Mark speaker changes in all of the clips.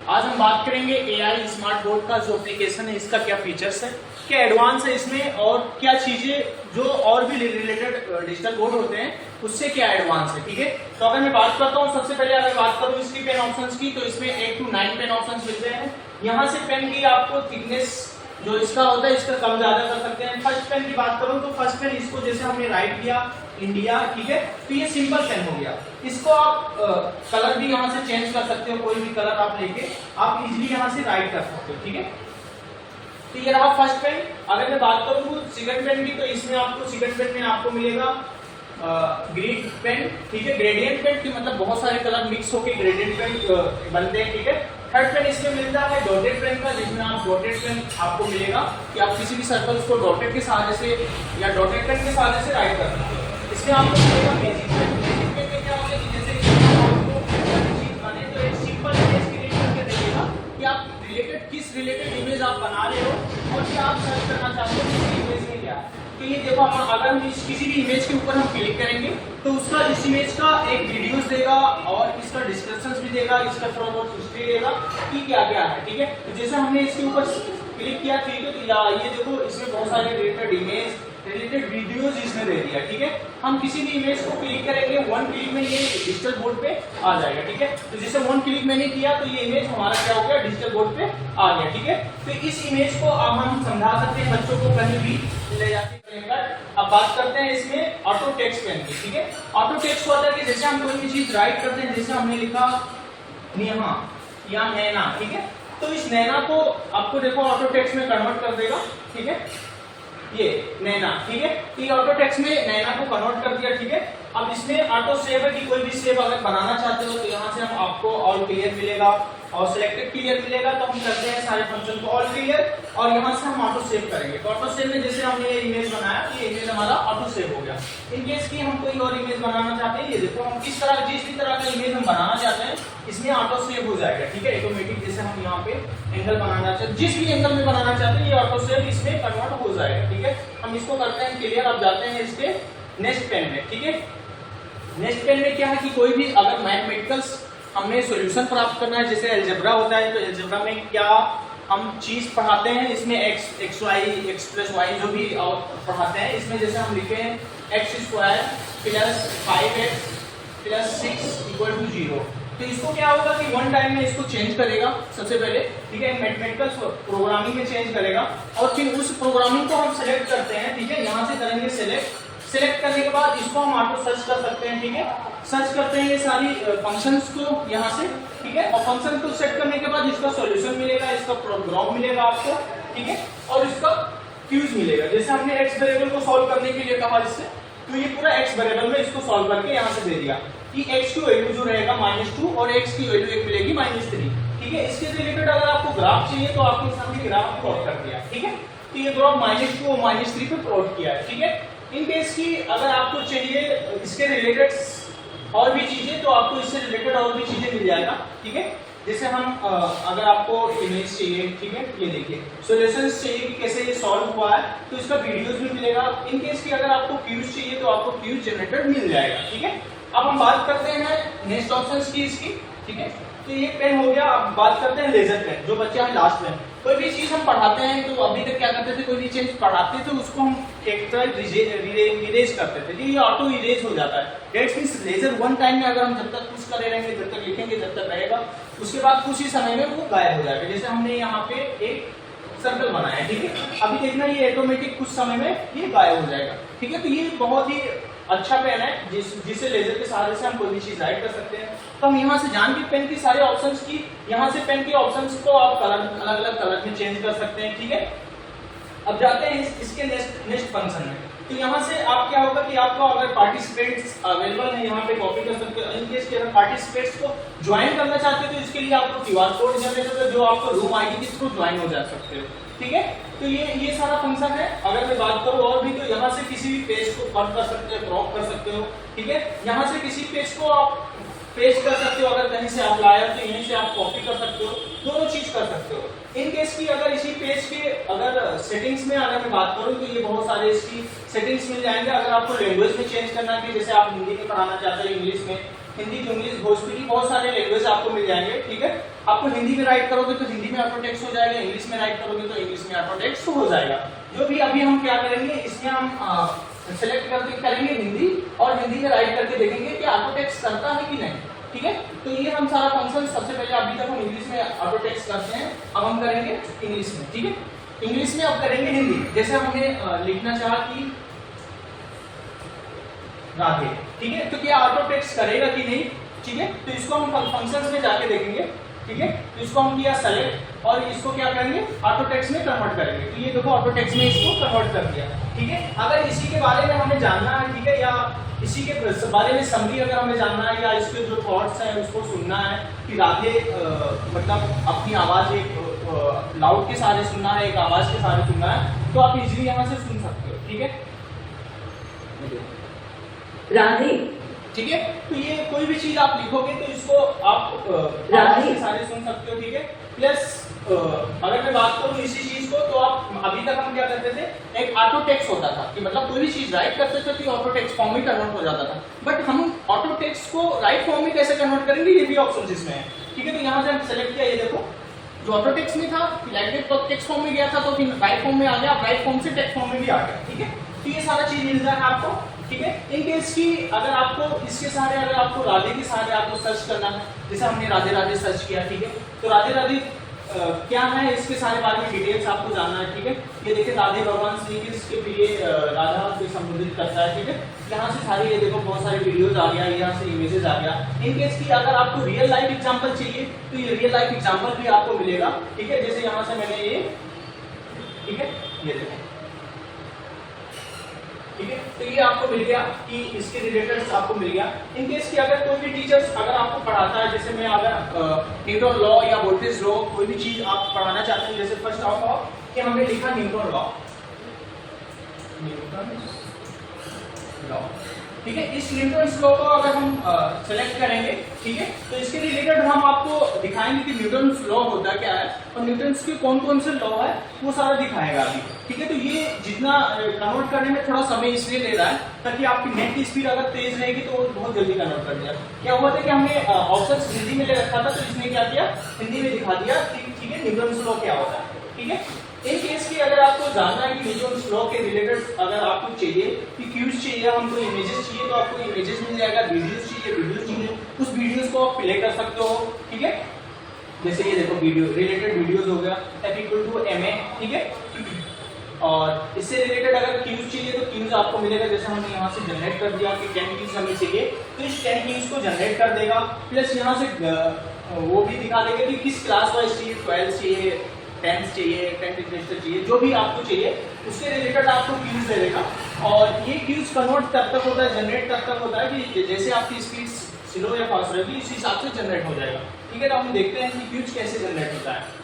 Speaker 1: आज हम बात करेंगे AI स्मार्ट बोर्ड का जो एप्लीकेशन है, इसका क्या फीचर्स है, क्या एडवांस है इसमें और क्या चीजें जो और भी रिलेटेड डिजिटल बोर्ड होते हैं उससे क्या एडवांस है। ठीक है, तो अगर मैं बात करता हूँ, सबसे पहले अगर बात करूँ इसकी पेन ऑप्शंस की, तो इसमें 8 to 9 पेन ऑप्शंस मिलते हैं। यहाँ से पेन की आपको थिकनेस जो इसका होता है इसका कम ज्यादा कर सकते हैं। फर्स्ट पेन की बात करूँ तो फर्स्ट पेन इसको जैसे हमने राइट किया इंडिया, ठीक है, तो ये सिंपल पेन हो गया। इसको आप कलर भी यहाँ से चेंज कर सकते हो, कोई भी कलर आप लेके आप इजीली यहाँ से राइट कर सकते हो। ठीक है, तो ये रहा फर्स्ट पेन। अगर मैं बात करूँ सेकंड पेन की, तो इसमें आपको सेकंड पेन में आपको मिलेगा ग्रीन पेन, ठीक है, ग्रेडियंट पेन की मतलब बहुत सारे कलर मिक्स होकर ग्रेडियंट पेन बनते हैं। ठीक है, थर्ड पेन इसमें मिलता है डॉटेड पेन का, जिसमें आप डॉटेड पेन आपको मिलेगा कि आप किसी भी सर्कल को डॉटेड के सहारे से या डॉटेड पेन के सहारे से राइट कर सकते हो। इसमें आपको मिलेगा बेसिक पेन। बेसिक पेन में क्या होगा कि जैसे आपको चीज बने तो एक सिंपल इमेज क्रिएट करके देगा कि आप किस रिलेटेड इमेज आप बना रहे हो और क्या आप सर्च करना चाहते हो किस इमेज में क्या है। तो ये देखो, अगर हम किसी भी इमेज के ऊपर हम क्लिक करेंगे तो उसका इस इमेज का एक वीडियोस देगा और इसका डिस्क्रिप्शन भी देगा, इसका थोड़ा बहुत हिस्ट्री देगा कि क्या क्या है। ठीक है, तो जैसे हमने इसके ऊपर क्लिक किया, ठीक है, तो ये देखो इसमें बहुत सारे रिलेटेड इमेज रिलेटेड वीडियोस इसने दे दिया। ठीक है, हम किसी भी इमेज को क्लिक करेंगे, वन क्लिक में ये डिजिटल बोर्ड पे आ जाएगा। ठीक है, तो जैसे वन क्लिक मैंने किया तो ये इमेज हमारा क्या हो गया, डिजिटल बोर्ड पे आ गया। ठीक है, तो इस इमेज को अब हम समझा सकते हैं बच्चों को कहीं भी ले जाके। अब बात करते हैं इसमें ऑटो टेक्स्ट पेन की। ठीक है, ऑटो टेक्स्ट होता है कि जैसे हम कोई भी चीज राइट करते हैं, जैसे हमने लिखा नेहा या नैना, ठीक है, तो इस नैना को आपको देखो ऑटो टेक्स्ट में कन्वर्ट कर देगा। ठीक है, ये नैना, ठीक है, तो ये ऑटो टेक्स्ट में नैना को कन्वर्ट कर दिया। ठीक है, अब इसमें ऑटो सेव है कि कोई भी सेव अगर बनाना चाहते हो तो यहाँ से हम आपको ऑल क्लियर मिलेगा और सिलेक्टेड क्लियर मिलेगा, तो हम करते हैं सारे फंक्शन को ऑल क्लियर और यहाँ से हम ऑटो सेव करेंगे। तो ऑटो सेव में जैसे हमने ये इमेज बनाया, ये इमेज हमारा ऑटो सेव हो गया। इन केस की हम कोई और इमेज बनाना चाहते हैं, ये देखो हम किस तरह जिस भी तरह का इमेज हम बनाना चाहते हैं इसमें ऑटो सेव हो जाएगा। ठीक है, ऑटोमेटिक जैसे हम यहाँ पे एंगल बनाना चाहते हैं, जिस भी एंगल में बनाना चाहते हैं ये ऑटो सेव इसमें कन्वर्ट हो जाएगा। ठीक है, हम इसको करते हैं क्लियर। अब जाते हैं इसके नेक्स्ट पेन में। ठीक है, नेक्स्ट पेन में क्या है कि कोई भी अगर मैथमेटिकल्स हमने सॉल्यूशन प्राप्त करना है, जैसे अलजेब्रा होता है, तो अलजेब्रा में क्या हम चीज पढ़ाते हैं, इसमें X Y X plus Y जो भी पढ़ाते हैं, इसमें जैसे हम लिखे हैं एक्स स्क्वायर प्लस 5x प्लस 6 इक्वल टू 0, तो इसको क्या होगा कि वन टाइम में इसको चेंज करेगा सबसे पहले। ठीक है, मैथमेटिकल प्रोग्रामिंग में चेंज करेगा और फिर उस प्रोग्रामिंग को हम सेलेक्ट करते हैं। ठीक है, यहाँ से करेंगे सेलेक्ट करने के बाद इसको हम ऑटो सर्च कर सकते हैं। ठीक है, सर्च करते हैं ये सारी फंक्शंस को यहाँ से। ठीक है, और फंक्शन को सेट करने के बाद इसका सॉल्यूशन मिलेगा, इसका प्रोग्राम मिलेगा आपको। ठीक है, और इसका क्यूज मिलेगा। जैसे हमने एक्स वेरिएबल को सॉल्व करने के लिए कहा इससे, तो ये पूरा एक्स वेरिएबल में इसको सॉल्व करके यहाँ से दे दिया कि एक्स की वैल्यू जो रहेगा -2 और एक्स की वैल्यू एक मिलेगी -3। ठीक है, इसके रिलेटेड अगर आपको ग्राफ चाहिए तो आपके सामने ग्राफ प्लॉट कर दिया। ठीक है, तो ये ग्राफ -2 और -3 पे प्लॉट किया है। ठीक है, इन केस की अगर आपको चाहिए इसके रिलेटेड और भी चीजें तो आपको इससे रिलेटेड और भी चीजें मिल जाएगा। ठीक है, जैसे हम अगर आपको इमेज चाहिए, ठीक है, ये देखिए सॉल्यूशंस चाहिए कि कैसे ये सॉल्व हुआ है, तो इसका वीडियोस भी मिलेगा। इन केस की अगर आपको क्यूज चाहिए तो आपको क्यूज जनरेटर मिल जाएगा। ठीक है, अब हम बात करते हैं नेक्स्ट ऑप्शंस की इसकी। ठीक है, तो ये पेन हो गया। अब बात करते हैं लेजर पेन, जो बच्चे हैं लास्ट में। कोई भी चीज हम पढ़ाते हैं तो अभी तक क्या करते थे, कोई भी चीज पढ़ाते थे उसको हम एक तरह इरेज करते थे, ये ऑटो इरेज हो जाता है। That's means laser one time में अगर हम जब तक कुछ करे रहेंगे, जब तक लिखेंगे, जब तक रहेगा, उसके बाद कुछ ही समय में वो गायब हो जाएगा। जैसे हमने यहाँ पे एक सर्कल बनाया, ठीक है, अभी देखना ये ऑटोमेटिक कुछ समय में ये गायब हो जाएगा। ठीक है, तो ये बहुत ही अच्छा पेन है जिससे लेजर के सहारे से हम कोई भी चीज राइट कर सकते हैं। तो हम यहाँ से जान के पेन की सारे ऑप्शंस की, यहाँ से पेन के ऑप्शंस को आप अलग अलग कलर में चेंज कर सकते हैं। ठीक है, अब जाते हैं इसके नेक्स्ट फंक्शन में। तो यहाँ से आप क्या होगा कि आपको अगर पार्टिसिपेंट्स अवेलेबल है यहाँ पे कॉपी कर सकते हो। इन केस के अगर पार्टिसिपेंट्स को ज्वाइन करना चाहते हो तो इसके लिए आपको QR कोड जनरेट है, जो आपको रूम आईडी के थ्रू ज्वाइन हो जा सकते हो। ठीक है, तो ये सारा फंक्शन है। अगर मैं बात करूँ और भी, तो यहाँ से किसी भी पेज को कट कर सकते हो, क्रॉप कर सकते हो। ठीक है, यहाँ से किसी पेज को आप पेस्ट कर सकते हो, अगर कहीं से आप लाए तो यहीं से आप कॉपी कर सकते हो, दोनों चीज कर सकते हो। इन केस की अगर इसी पेज के अगर सेटिंग्स में अगर मैं बात करूं तो ये बहुत सारे इसकी सेटिंग्स मिल जाएंगे। अगर आपको लैंग्वेज में चेंज करना है, जैसे आप हिंदी में पढ़ाना चाहते हो, इंग्लिश में, हिंदी टू इंग्लिश, भोजपुरी, बहुत सारे लैंग्वेज आपको मिल जाएंगे, ठीक है। आपको हिंदी में राइट करोगे तो हिंदी में ऑटो टेक्स्ट हो जाएगा, इंग्लिश में राइट करोगे तो इंग्लिश में ऑटो टेक्स्ट हो जाएगा। जो भी अभी हम क्या करेंगे, इसमें हम सेलेक्ट करके करेंगे हिंदी, और हिंदी में राइट करके देखेंगे कि ऑटो टेक्स्ट करता है कि नहीं, ठीक है। तो ये हम सारा फंक्शन सबसे पहले, अभी तक हम इंग्लिश में ऑटो टेक्स्ट करते हैं, अब हम करेंगे इंग्लिश में, ठीक है। इंग्लिश में अब करेंगे हिंदी। जैसे हमने लिखना चाहा कि राधे, ठीक है, तो क्या ऑटो टेक्स्ट करेगा कि नहीं, ठीक है। तो इसको हम फंक्शंस में जाके देखेंगे, ठीक है। तो इसको हम किया सेलेक्ट, और इसको क्या करेंगे, ऑटो टेक्स्ट में कन्वर्ट करेंगे। तो ये देखो ऑटो टेक्स्ट में इसको कन्वर्ट कर दिया, ठीक है। अगर इसी के बारे में हमें जानना है, ठीक है, या इसी के बारे में समरी अगर हमें जानना है, या इसके जो थॉट्स हैं उसको सुनना है कि राधे मतलब अपनी आवाज एक लाउड के सहारे सुनना है, एक आवाज के सहारे सुनना है, तो आप इजीली यहाँ से सुन सकते हो, ठीक है। राधे, ठीक है। तो ये कोई भी चीज आप लिखोगे तो इसको आप आवाज के सहारे सुन सकते हो, ठीक है। प्लस अगर मैं बात करूं इसी चीज को, तो आप अभी तक हम क्या करते थे, एक ऑटो टेक्स्ट होता था कि मतलब कोई भी चीज राइट करते थे तो ऑटो टेक्स्ट फॉर्म में कन्वर्ट हो जाता था। बट हम ऑटो टेक्स्ट को राइट फॉर्म में कैसे कन्वर्ट करेंगे, ये भी ऑप्शन इसमें है, ठीक है। तो यहाँ से हम सेलेक्ट किया, ये देखो जो ऑटो टेक्स्ट में था, टेक्स्ट फॉर्म में गया था तो फिर राइट फॉर्म में आ गया, राइट फॉर्म से टेक्स्ट फॉर्म में भी आ गया, ठीक है। तो ये सारा चीज मिल जाएगा आपको, ठीक है। इन केस की अगर आपको इसके सहारे, अगर आपको राधे के सहारे आपको सर्च करना है, जैसे हमने राधे राधे सर्च किया, ठीक है। तो राधे राधे क्या है, इसके सारे बारे में डिटेल्स आपको जानना है, ठीक है। ये देखिए राधे भगवान श्री कृष्ण के लिए राधा को संबोधित करता है, ठीक है। यहाँ से सारी, ये देखो बहुत सारे वीडियोस आ गया, यहाँ से इमेजेस आ गया। इन केस की अगर आपको रियल लाइफ एग्जांपल चाहिए तो ये रियल लाइफ एग्जांपल भी आपको मिलेगा, ठीक है। जैसे यहाँ से मैंने ये, ठीक है, ये देखो, ठीक है। तो ये आपको मिल गया कि इसके रिलेटेड आपको मिल गया। इन केस की अगर कोई भी टीचर्स अगर आपको पढ़ाता है, जैसे मैं अगर न्यूटन लॉ या वोल्टेज लॉ कोई भी चीज आप पढ़ाना चाहते हैं, जैसे फर्स्ट ऑफ कि हमने लिखा न्यूटन लॉ, ठीक है। इस न्यूटन लॉ को अगर हम सेलेक्ट करेंगे, ठीक है, तो इसके रिलेटेड हम आपको दिखाएंगे कि न्यूटन लॉ होता क्या है और न्यूटन के कौन कौन से लॉ है, वो सारा दिखाएगा अभी, ठीक है। तो ये जितना कन्वर्ट करने में थोड़ा समय इसलिए ले रहा है ताकि आपकी नेट की स्पीड अगर तेज रहेगी तो वो बहुत जल्दी कन्वर्ट कर दिया। क्या हुआ था कि हमने ऑप्शन हिंदी में ले रखा था, तो इसने क्या किया, हिंदी में दिखा दिया, ठीक है, न्यूटन लॉ क्या होता है, ठीक है। इन केस की अगर आपको जानना है कि न्यूटन लॉ के रिलेटेड अगर आपको चाहिए कि क्यूज चाहिए, हमको इमेजेस चाहिए, तो आपको इमेजेस मिल जाएगा, वीडियोस चाहिए, वीडियोस चाहिए, उस वीडियोस को आप प्ले कर सकते हो, ठीक है। जैसे ये देखो वीडियो रिलेटेड वीडियोस हो गया F=ma, ठीक है। और इससे रिलेटेड अगर क्यूज चाहिए तो क्यूज आपको मिलेगा, जैसे हमने यहाँ से जनरेट कर दिया कि 10 क्यूज हमें चाहिए, तो इस 10 क्यूज को जनरेट कर देगा। प्लस यहाँ से वो भी दिखा देगा कि किस क्लास वाइज चाहिए, 12 चाहिए, 10 चाहिए, 10 सेमेस्टर चाहिए, जो भी आपको चाहिए उसके रिलेटेड आपको क्यूज दे देगा। और ये क्यूज कन्वर्ट तब तक होता है, जनरेट तब तक होता है कि जैसे आपकी स्पीड स्लो या फास्ट रहेगी इस हिसाब से जनरेट हो जाएगा, ठीक है। तो हम देखते हैं कि क्यूज कैसे जनरेट होता है।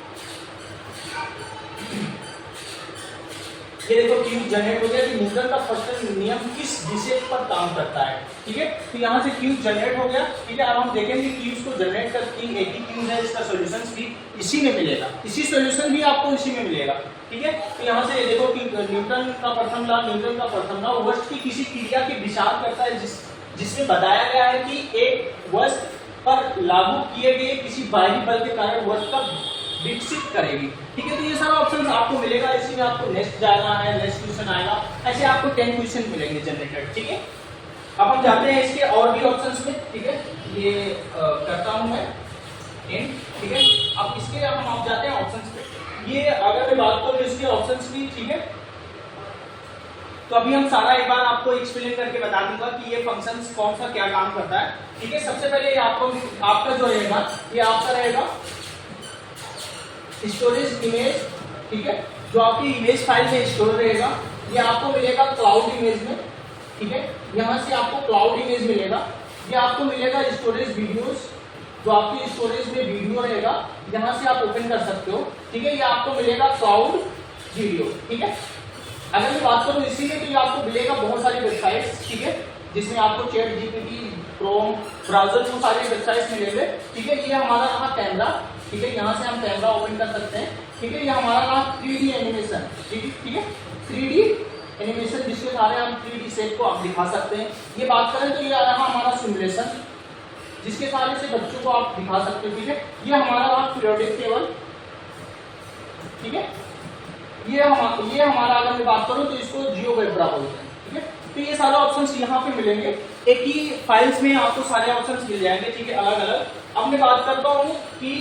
Speaker 1: ये देखो क्यूज जनरेट हो गया कि न्यूटन का फर्स्ट नियम किस विषय पर काम करता है, ठीक है। तो यहाँ से क्यूज जनरेट हो गया, ठीक है। अब हम देखेंगे क्यूज को जनरेट करके एक ही क्यूज है, इसका सॉल्यूशन भी इसी में मिलेगा, इसी सॉल्यूशन भी आपको इसी में मिलेगा, ठीक है। तो यहाँ से देखो कि न्यूटन का प्रथम लॉ वस्तु की किसी क्रिया के विचार करता है जिसमें बताया गया है कि एक वस्तु पर लागू किए गए किसी बाहरी बल के कारण वस्तु का विकसित करेगी, ठीक है। तो ये सारा ऑप्शन आपको मिलेगा, इसी में आपको नेक्स्ट जाना है, नेक्स्ट क्वेश्चन आएगा, ऐसे आपको 10 क्वेश्चन मिलेंगे जनरेटेड, ठीक है। अब हम जाते हैं इसके और भी ऑप्शंस में, ठीक है। ये करता हूं मैं एंड, ठीक है। अब इसके हम आप जाते हैं ऑप्शंस पे। ये अगर मैं बात करूं इसके ऑप्शंस की, ठीक है, तो अभी हम सारा एक बार आपको एक्सप्लेन करके बता दूंगा कि ये फंक्शंस कौन सा क्या काम करता है, ठीक है। सबसे पहले आपका जो रहेगा, ये आपका रहेगा स्टोरेज इमेज, ठीक है, जो आपकी इमेज फाइल में स्टोर रहेगा, ये आपको मिलेगा क्लाउड इमेज में, ठीक है। यहाँ से आपको क्लाउड इमेज मिलेगा, ये आपको मिलेगा स्टोरेज वीडियोस, जो आपकी स्टोरेज में वीडियो रहेगा, यहाँ से आप ओपन कर सकते हो, ठीक है। ये आपको मिलेगा क्लाउड वीडियो, ठीक है। अगर मैं बात करूँ इसी में, तो ये आपको मिलेगा बहुत सारी वेबसाइट्स, ठीक है, जिसमें आपको ChatGPT, क्रोम ब्राउजर वो सारी वेबसाइट्स मिलेंगे, ठीक है। ये हमारा रहा कैमरा, ठीक है, यहाँ से हम कैमरा ओपन कर सकते हैं, ठीक है। ये हमारा रहा 3D एनिमेशन, ठीक है, 3D एनिमेशन जिसके सहारे हम 3D शेप को आप दिखा सकते हैं। ये बात करें तो ये रहा हमारा सिमुलेशन, जिसके सहारे से बच्चों को आप दिखा सकते हो। ठीक है, ये हमारा पीरियोडिक टेबल, ठीक है, ये हमारा अगर मैं बात करूं तो इसको जियोजेब्रा बोलते हैं। ठीक है, तो ये सारे ऑप्शंस यहाँ पे मिलेंगे, एक ही फाइल्स में आपको सारे ऑप्शंस मिल जाएंगे। ठीक है, अलग अलग। अब मैं बात करता हूँ कि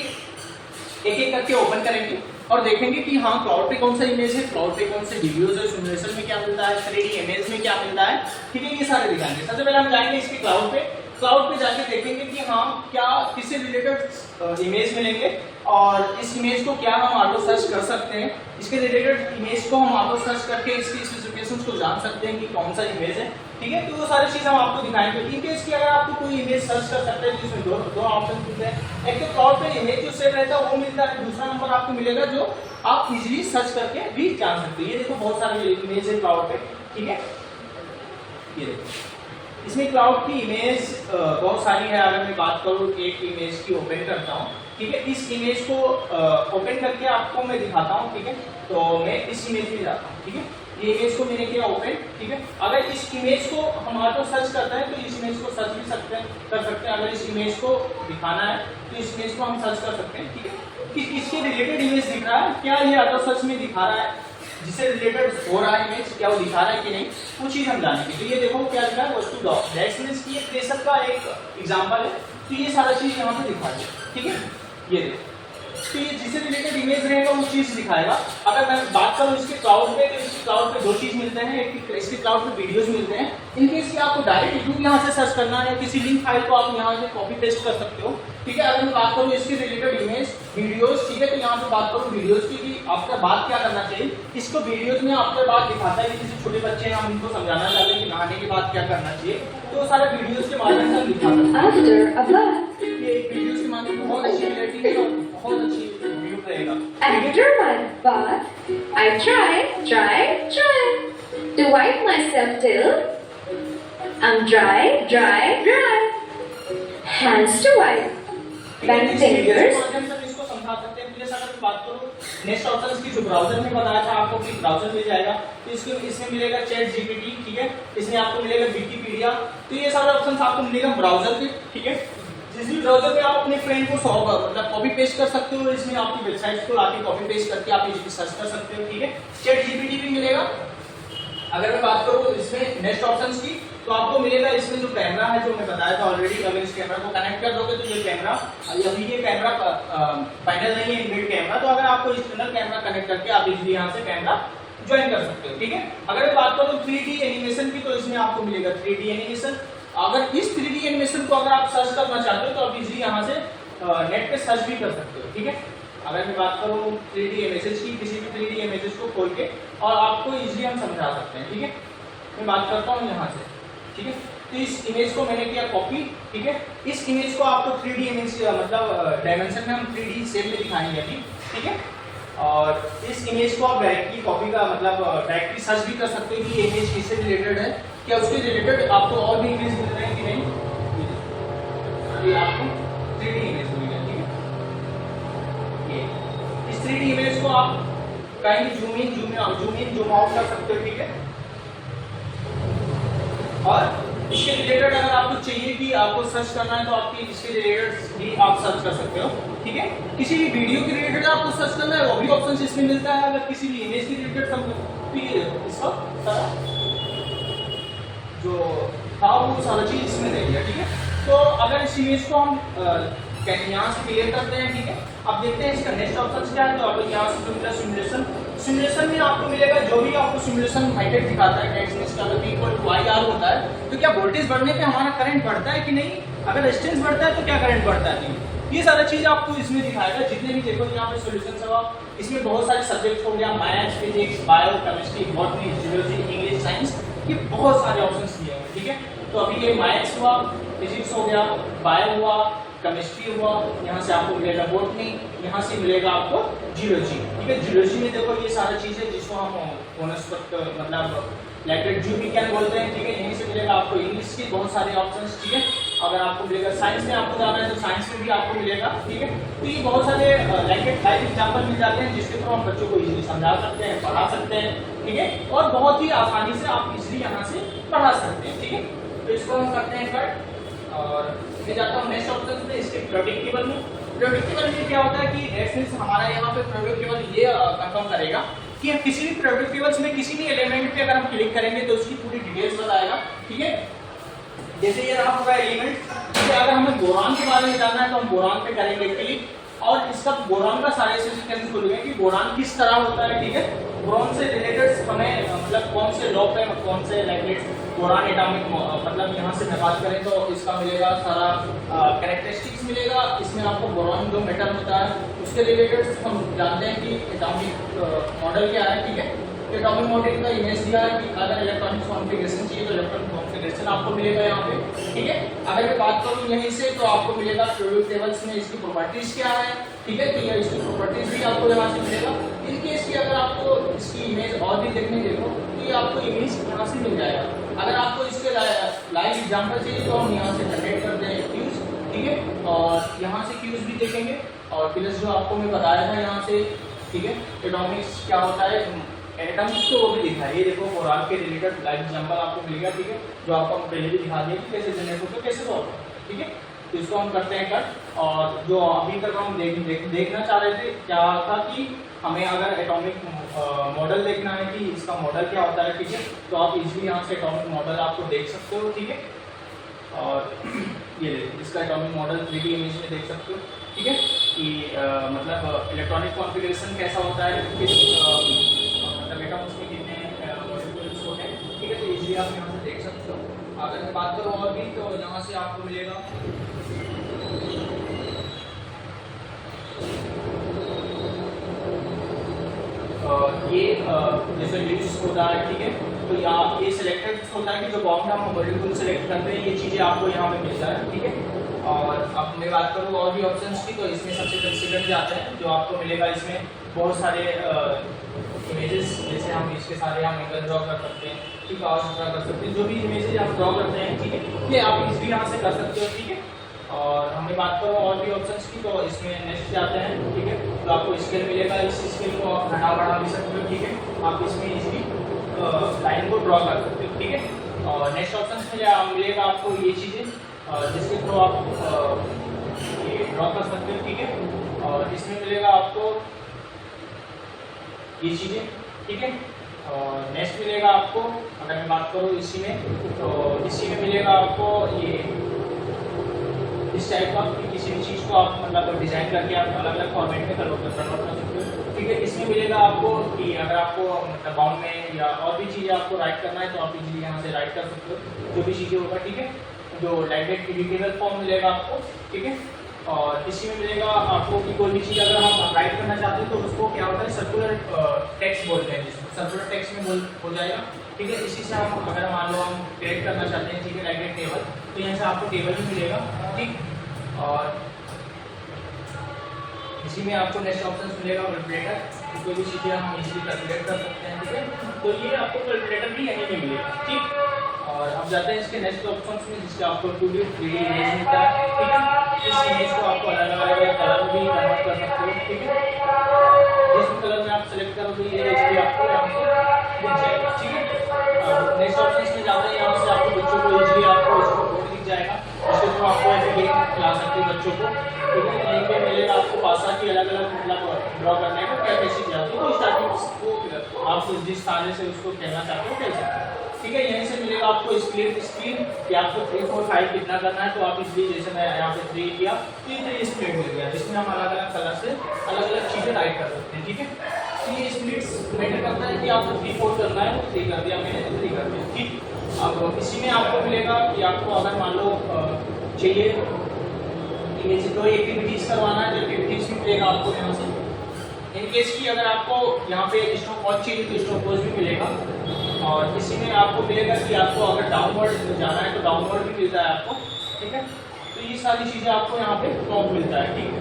Speaker 1: एक एक करके ओपन करेंगे और देखेंगे कि हाँ क्लाउड पे कौन सा इमेज है, क्लाउड पे कौन से वीडियोज है, सिमुलेशन में क्या मिलता है, 3D इमेज में क्या मिलता है। ठीक है, ये सारे दिखाएंगे। सबसे पहले हम जाएंगे इसके क्लाउड पे जाके देखेंगे कि हाँ क्या किससे रिलेटेड इमेज मिलेंगे और इस इमेज को क्या हम ऑटो सर्च कर सकते हैं, इसके रिलेटेड इमेज को हम ऑटो सर्च करके इसकी स्पेसिफिकेशंस को जान सकते हैं कि कौन सा इमेज है। ठीक है, तो वो सारी चीज हम आपको दिखाएंगे। इनकेस की अगर आपको कोई इमेज सर्च कर सकते हैं तो इसमें दो ऑप्शन मिलते हैं, एक तो क्लाउड पे इमेज जो सेव रहता है वो मिलता है, दूसरा नंबर आपको मिलेगा जो आप इजीली सर्च करके भी जान सकते हैं। ये देखो बहुत सारे इमेज है क्लाउड पे। ठीक है, ये देखो इसमें क्लाउड की इमेज बहुत सारी है। अगर मैं बात करूँ एक इमेज की ओपन करता हूँ, ठीक है, इस इमेज को ओपन करके आपको मैं दिखाता हूँ। ठीक है, तो मैं इस इमेज में जाता हूँ। ठीक है, ये इमेज को मैंने किया ओपन। ठीक है, अगर इस इमेज को हम ऑटो सर्च करते हैं तो इस इमेज को सर्च भी कर सकते हैं। अगर इस इमेज को दिखाना है तो इस इमेज को हम सर्च कर सकते हैं। ठीक है, कि इसके रिलेटेड इमेज दिख रहा है क्या, ये ऑटो सर्च में दिखा रहा है, जिससे रिलेटेड हो रहा है इमेज क्या वो दिखा रहा है कि नहीं, वो चीज हम जानेंगे। तो ये देखो क्या दिखा है, वस्तु डॉक दैट्स मींस कि ये ट्रेसर का एक एग्जांपल है। तो ये सारा चीज यहाँ पे दिखा है। ठीक है, ये देखो, तो ये जिससे रिलेटेड इमेज रहेगा वो चीज दिखाएगा। अगर मैं बात करूं इसके क्लाउड पे तो इसके क्लाउड पे दो चीज मिलते हैं, एक इसके क्लाउड पे वीडियोस मिलते हैं। इनकेस कि आपको डायरेक्ट यूट्यूब यहाँ से सर्च करना है या किसी लिंक फाइल को आप यहाँ से कॉपी पेस्ट कर सकते हो। ठीक है, अगर मैं बात करूँ इसके रिलेटेड इमेज वीडियोस, ठीक है, तो यहाँ पे बात करूँ वीडियोस की कि आफ्टर बात क्या करना चाहिए। इसको वीडियोस में आफ्टर बात दिखाता है कि किसी छोटे बच्चे हैं हम उनको समझाना चाहते हैं कि नहाने के बाद क्या करना चाहिए, तो सारे वीडियोस के माध्यम से हम दिखाते हैं। ये वीडियोस के माध्यम से बहुत अच्छी क्लैरिटी है और बहुत अच्छी व्यू रहेगा।
Speaker 2: After my bath, I try to wipe myself till I'm dry. Hands to wipe. Then fingers.
Speaker 1: इसको समझा सकते हैं। जैसे अगर बात करूँ नेक्स्ट ऑप्शन की जो ब्राउजर में बताया था आपको कि ब्राउजर मिल जाएगा, तो इसमें मिलेगा चैट जीपीटी। ठीक है, इसमें आपको मिलेगा विकिपीडिया। तो ये सारे ऑप्शन आपको मिलेगा ब्राउजर पे। ठीक है, जिस भी ब्राउजर पे आप अपने फ्रेंड को मतलब कॉपी पेस्ट कर सकते हो, इसमें आपकी वेबसाइट को आके कॉपी पेस्ट करके आप इजीली सर्च कर सकते हो। ठीक है, चैट जीपीटी भी मिलेगा। अगर मैं बात करूँ इसमें नेक्स्ट ऑप्शंस की, तो आपको मिलेगा इसमें जो कैमरा है जो मैं बताया था ऑलरेडी। अगर इस कैमरा को कनेक्ट कर दोगे तो ये कैमरा, अभी ये कैमरा फाइनल नहीं है इनबिल्ट कैमरा, तो अगर आपको एक्सटर्नल कैमरा कनेक्ट करके आप इजीली यहाँ से कैमरा ज्वाइन कर सकते हो। ठीक है, अगर मैं बात करूँ 3D एनिमेशन की, तो इसमें आपको मिलेगा 3D एनिमेशन। अगर इस 3D एनिमेशन को अगर आप सर्च करना चाहते हो तो आप इजीली यहाँ से नेट पे सर्च भी कर सकते हो। ठीक है, अगर मैं बात करूँ 3D इमेजेस की, किसी भी 3D इमेजेस को खोल के और आपको इजीली हम समझा सकते हैं। ठीक है, मैं बात करता हूँ यहाँ से। ठीक है, तो इस इमेज को मैंने किया कॉपी। ठीक है, इस इमेज को आपको 3D इमेज मतलब डायमेंशन में हम 3D शेप में दिखाएंगे अभी। ठीक है, और इस इमेज को आप डायरेक्टली कॉपी का मतलब डायरेक्टली सर्च भी कर सकते हैं कि ये इमेज किससे रिलेटेड है, क्या उसके रिलेटेड आपको और भी इमेज मिल रहे हैं कि नहीं। ये आपको 3D इमेज मिलेगा। ठीक है, ये इस 3D इमेज को आप कहीं जूम इन जूम आउट कर सकते हो। ठीक है, और इसके रिलेटेड अगर आपको चाहिए कि आपको सर्च करना है तो आपकी इसके रिलेटेड भी आप सर्च कर सकते हो। ठीक है, किसी भी वीडियो के रिलेटेड आपको सर्च करना है वो भी ऑप्शन इसमें मिलता है। अगर किसी भी इमेज के रिलेटेड तो ये इसका सारा जो था वो सारा चीज इसमें दे दिया। ठीक है, तो अगर इस इमेज को हम यहाँ से क्लियर करते हैं। ठीक है, अब देखते हैं इसका नेक्स्ट ऑप्शन क्या है। तो आपको यहाँ से मिला सिमुलेशन में आपको मिलेगा जो भी आपको सिमुलेशन हाइटेक दिखाता है, IR होता है, तो क्या वोल्टेज बढ़ने पे हमारा करंट बढ़ता है कि नहीं, अगर रेजिस्टेंस बढ़ता है तो क्या करंट बढ़ता है। ये सारा चीज आपको इसमें दिखाएगा। जितने भी देखो यहाँ पे सोल्यूशन हुआ, इसमें बहुत सारे सब्जेक्ट हो गया, maths, physics, bio, chemistry, botany, geology, English, science, ये बहुत सारे ऑप्शंस दिए हुए। ठीक है, तो अभी ये मैथ्स हुआ, फिजिक्स हो गया, बायो हुआ, केमिस्ट्री हुआ, यहाँ से आपको मिलेगा बॉटनी, यहाँ से मिलेगा आपको जियोलॉजी। ठीक है, जियोलॉजी में देखो ये सारी चीजें जिसको हम वनस्पति मतलब लैक्टेट जू विज्ञान बोलते हैं। ठीक है, यहीं से मिलेगा आपको इंग्लिश के बहुत सारे ऑप्शंस। ठीक है, अगर आपको मिलेगा साइंस में आपको जाना है तो साइंस में भी आपको मिलेगा। ठीक है, तो ये बहुत सारे लैक्टेट लाइव एग्जाम्पल मिल जाते हैं जिसके थ्रू हम बच्चों को इजीली समझा सकते हैं, पढ़ा सकते हैं। ठीक है, और बहुत ही आसानी से आप इजीली यहाँ से पढ़ा सकते हैं। ठीक है, तो इसको हम करते हैं कट और मैं जाता हूँ नेक्स्ट ऑप्शन में, इसके प्रेडिक्टेबल में। प्रेडिक्टेबल में क्या होता है कि रेफरेंस हमारा यहाँ पे प्रेडिक्टेबल ये कंफर्म करेगा कि हम किसी भी प्रेडिक्टेबल्स में किसी भी एलिमेंट पे अगर हम क्लिक करेंगे तो उसकी पूरी डिटेल्स बताएगा, ठीक है। जैसे ये रहा पूरा एलिमेंट, अगर हमें बोरान के बारे में जानना है तो हम बोरान पे करेंगे क्लिक, और इसका बोरान का सारे स्पेसिफिकेशन खुलेंगे कि बोरान किस तरह होता है, ठीक है। बोरान से रिलेटेड हमें मतलब कौन से लॉ पे कौन से लाइक बोरान एटॉमिक मतलब यहाँ से बात करें तो इसका मिलेगा सारा कैरेक्टरिस्टिक्स मिलेगा। इसमें आपको बोरान जो मेटल होता है उसके रिलेटेड हम जानते हैं कि एटॉमिक मॉडल क्या है, ठीक है। एटॉमिक मॉडल का इमेज दिया है कि अगर इलेक्ट्रॉनिक कॉन्फ़िगरेशन चाहिए तो इलेक्ट्रॉनिक कॉन्फ़िगरेशन आपको मिलेगा यहाँ पे, ठीक है। अगर मैं बात करूँ यहीं से तो आपको मिलेगा प्रोडक्ट टेबल्स में इसकी प्रॉपर्टीज क्या है, ठीक है। तो ये इसकी प्रॉपर्टीज भी आपको यहाँ से मिलेगा। इन केस की अगर आपको इसकी इमेज और भी देखने देखो तो ये आपको इमेज यहाँ से मिल जाएगा। अगर आपको इसके लाइव एग्जाम्पल चाहिए तो हम यहाँ से जनरेट करते हैं क्यूज, ठीक है। और यहाँ से क्यूज भी देखेंगे और प्लस जो आपको मैं बताया था यहाँ से, ठीक है, एटॉमिक्स क्या होता है, एटम्स तो वो भी दिखा है। ये देखो बोरान के रिलेटेड लाइव एग्जांपल आपको मिलेगा, ठीक है, जो आपको हम पहले भी दिखा दिए कि कैसे जनरेट होता है, कैसे सॉल्व होता है, ठीक है। तो इसको हम करते हैं कट। और जो अभी तक हम देखना चाह रहे थे क्या था कि हमें अगर एटॉमिक मॉडल देखना है कि इसका मॉडल क्या होता है, ठीक है, तो आप इजीली यहाँ से एटॉमिक मॉडल आपको देख सकते हो, ठीक है। और ये देखिए इसका एटॉमिक मॉडल 3D इमेज में देख सकते हो, ठीक है, कि मतलब इलेक्ट्रॉनिक कॉन्फ़िगरेशन कैसा होता है, किस मतलब एटम्स में कितने मॉलिक्यूल्स होते हैं, ठीक है। तो इजीली आप यहाँ से देख सकते हो। अगर मैं बात करूँ और भी तो यहाँ से आपको मिलेगा ये जैसे लिस्ट होता है, ठीक है। तो यहाँ ये सिलेक्टेड होता है कि जो बॉम्ब हम मॉलिक्यूल सेलेक्ट करते हैं, ये चीज़ें आपको यहाँ पे मिलता है, ठीक है। और अब मैं बात करूँ और भी ऑप्शंस की तो इसमें सबसे कंसीडर जाते हैं जो आपको मिलेगा। इसमें बहुत सारे इमेजेस, जैसे हम इसके सारे हम एंगल ड्रॉ कर सकते हैं, ठीक है, और ड्रॉ कर सकते हैं। जो भी इमेजेस आप ड्रॉ करते हैं, ठीक है, ये आप इजीली यहाँ से कर सकते हो, ठीक है। और हमें बात करो और भी ऑप्शंस की तो इसमें नेक्स्ट जाते हैं, ठीक है। तो आपको स्केल मिलेगा, इस स्केल को आप घटा बढ़ा भी सकते हो, ठीक है। आप इसमें इजीली लाइन को ड्रॉ कर सकते हो, ठीक है। और नेक्स्ट ऑप्शन में मिलेगा आपको ये चीज़ें जिसके थ्रू आप ये ड्रॉ कर सकते हो, ठीक है। और इसमें मिलेगा आपको ये चीज़ें, ठीक है। और नेक्स्ट मिलेगा आपको, अगर मैं बात करूँ इसी में तो इसी में मिलेगा आपको ये इस टाइप का कि किसी भी चीज़ को आप मतलब डिजाइन करके आप अलग अलग फॉर्मेट में कन्वर्ट कर सकते हो, ठीक है। इसमें मिलेगा आपको कि अगर आपको मतलब बाउंड में या और भी चीज़ें आपको राइट करना है तो आप इजीली यहाँ से राइट कर सकते हो जो भी चीज़ें होगा, ठीक है। जो डायरेक्ट एडिटेबल फॉर्म मिलेगा आपको, ठीक है। और इसी में मिलेगा आपको कि कोई भी चीज़ अगर हम राइट करना चाहते हैं तो उसको क्या होता है सर्कुलर टेक्स्ट बोलते हैं, जिसको सर्कुलर टेक्स्ट में हो जाएगा, ठीक है। इसी से हम अगर मान लो हम क्रिएट करना चाहते हैं, ठीक है, डायरेक्ट टेबल, तो यहाँ से आपको टेबल भी मिलेगा, ठीक। और इसी में आपको नेक्स्ट ऑप्शन मिलेगा कैलकुलेटर, कोई भी चीज़ें हम इजीली कैलकुलेट कर सकते हैं, ठीक है। तो ये आपको कैलकुलेटर भी यहीं पे मिलेगा, ठीक। और अब जाते हैं इसके नेक्स्ट ऑप्शन में जिसके आपको 2D 3D इमेज मिलता है, ठीक है। इस इमेज को आपको अलग अलग कलर में भी कन्वर्ट कर सकते हो, ठीक है। जिस कलर में आप सेलेक्ट करोगे ये इमेज आपको यहाँ से दिख जाएगा, ठीक है। नेक्स्ट ऑप्शन में जाते हैं, यहाँ से आपको बच्चों को इजीली आपको इसको कोड दिख जाएगा, इसके थ्रू आपको ऐसे गेम खिला सकते हो बच्चों को, ठीक है। यहीं पे मिलेगा आपको भाषा की अलग अलग मतलब ड्रॉ करने का क्या कैसी जाती है, तो स्टार्टिंग को आप जिस तारे से उसको कहना चाहते हो कह सकते हो, ठीक है। यहीं से मिलेगा आपको स्प्लिट स्क्रीन कि आपको 3, 4, 5 कितना करना है, तो आप इसलिए जैसे मैं यहाँ पे 3 किया तो ये 3 स्प्लिट मिल गया, जिसमें हम अलग अलग कलर से अलग अलग चीज़ें राइट कर सकते हैं, ठीक है। तो ये स्प्लिट्स मैटर करता है कि आपको 3, 4 करना है, 3 कर दिया मैंने, 3 कर दिया, ठीक। अब इसी में आपको मिलेगा कि आपको अगर मान लो चाहिए इमेज कोई एक्टिविटीज़ करवाना है तो एक्टिविटीज़ भी मिलेगा आपको यहाँ से। इन केस की अगर आपको यहाँ पे स्टॉप वॉच चाहिए तो स्टॉप वॉच भी मिलेगा। और इसी में आपको मिलेगा कि आपको अगर डाउनवर्ड जाना है तो डाउनवर्ड भी मिलता है आपको, ठीक है। तो ये सारी चीज़ें आपको यहाँ पे टॉप मिलता है, ठीक।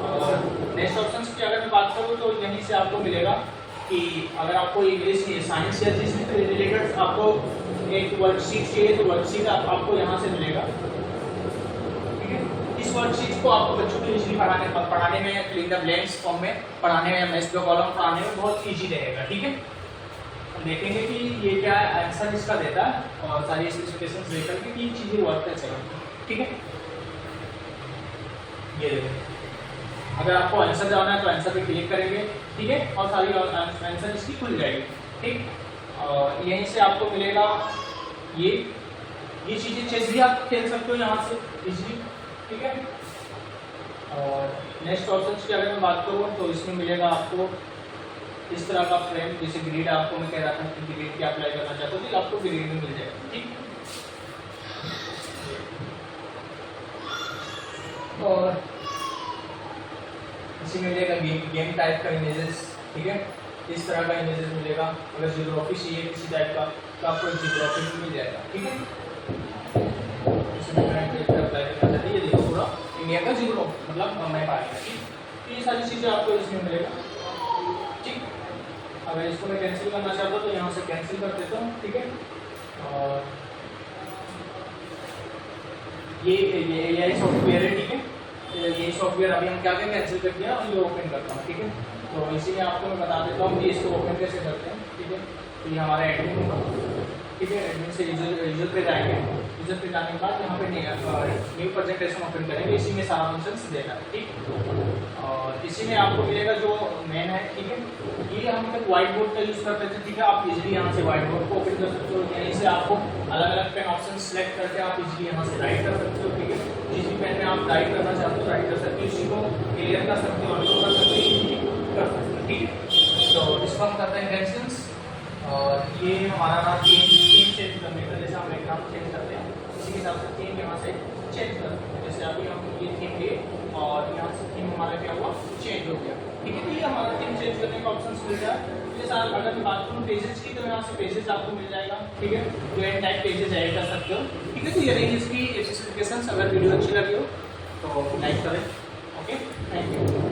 Speaker 1: और नेक्स्ट ऑप्शन की अगर मैं बात करूँ तो यहीं से आपको मिलेगा कि अगर आपको इंग्लिश साइंस या जिसमें रिलेटेड आपको एक वर्कशीट चाहिए तो वर्कशीट आपको यहाँ से मिलेगा, ठीक है। इस वर्कशीट को आपको बच्चों को इजीली पढ़ाने में fill in the blanks form में पढ़ाने में, मैथ्स का कॉलम पढ़ाने में बहुत ईजी रहेगा, ठीक है। हम देखेंगे कि ये क्या आंसर इसका देता है और सारी स्पेसिफिकेशंस देकर के ये चीज़ें वर्क कैसे करती हैं, ठीक है। ये देखो, अगर आपको आंसर जाना है तो आंसर पे क्लिक करेंगे, ठीक है, और सारी आंसर इसकी खुल जाएगी, ठीक। और यहीं से आपको मिलेगा ये चीज़ें, चेस भी आप खेल सकते हो यहाँ से इजीली, ठीक है। और नेक्स्ट ऑप्शन की अगर मैं बात करूँ तो इसमें मिलेगा आपको इस तरह का फ्रेम, जैसे ग्रिड आपको मैं कह रहा था कि ग्रिड क्या अप्लाई करना चाहते हो तो आपको ग्रिड में मिल जाएगा, ठीक। और इसी में मिलेगा गेम टाइप का इमेजेस, ठीक है, इस तरह का इमेजेस मिलेगा। अगर जियोग्राफी चाहिए किसी टाइप का तो आपको जियोग्राफी भी मिल जाएगा, ठीक है। इसमें मैं अप्लाई करना चाहती है, देखो पूरा इंडिया का जियोग्राफी मतलब मैप आ गया, ठीक। ये सारी चीज़ें आपको इसमें मिलेगा, ठीक। अगर इसको मैं कैंसिल करना चाहता हूँ तो यहाँ से कैंसिल कर देता हूँ, ठीक है। और ये सॉफ्टवेयर है, ठीक है। ये सॉफ्टवेयर अभी हम क्या करें, कैंसिल कर दिया और ये ओपन करता हूँ, ठीक है। तो इसी में आपको मैं बता देता हूँ कि इसको ओपन कैसे करते हैं, ठीक है। तो ये हमारा एडमिन होगा, ठीक है। एडमिन से यूजर पे जाएंगे, यूजर पे जाने के बाद यहाँ पे न्यू प्रेजेंटेशन ओपन करेंगे, इसी में सारा फंक्शन देना है, ठीक। और इसी में आपको मिलेगा जो मेन है, ठीक है। ये हम तक व्हाइट बोर्ड का यूज़ करते थे, ठीक है। आप इजीली यहाँ से व्हाइट बोर्ड को ओपन कर सकते हो, यहीं से आपको अलग अलग पेन ऑप्शन सेलेक्ट करके आप इजीली यहाँ से राइट कर सकते हो, ठीक है। जिस भी पेन में आप राइट करना चाहते हो राइट कर सकते हो, इसी को क्लियर कर सकते हो, अनडू कर सकते हो, ठीक है। तो इसको हम करते हैं कैंसिल्स। और ये हमारा नाम थीम चेंज करने का, जैसे हम बैकग्राउंड चेंज करते हैं उसी के हिसाब से थीम यहाँ से चेंज करते हैं। जैसे अभी हम ये थीम लिए और यहाँ से थीम हमारा क्या हुआ, चेंज हो गया, ठीक है। तो ये हमारा थीम चेंज करने का ऑप्शन मिल जाए। ये सारा अगर मैं बात करूँ पेजेस की तो यहाँ से पेजेस आपको मिल जाएगा, ठीक है। जो एन टाइप पेजेस ऐड कर सकते हो, ठीक है। तो ये रही इसकी स्पेसिफिकेशंस। अगर वीडियो अच्छी लगी हो तो लाइक करें, ओके, थैंक यू।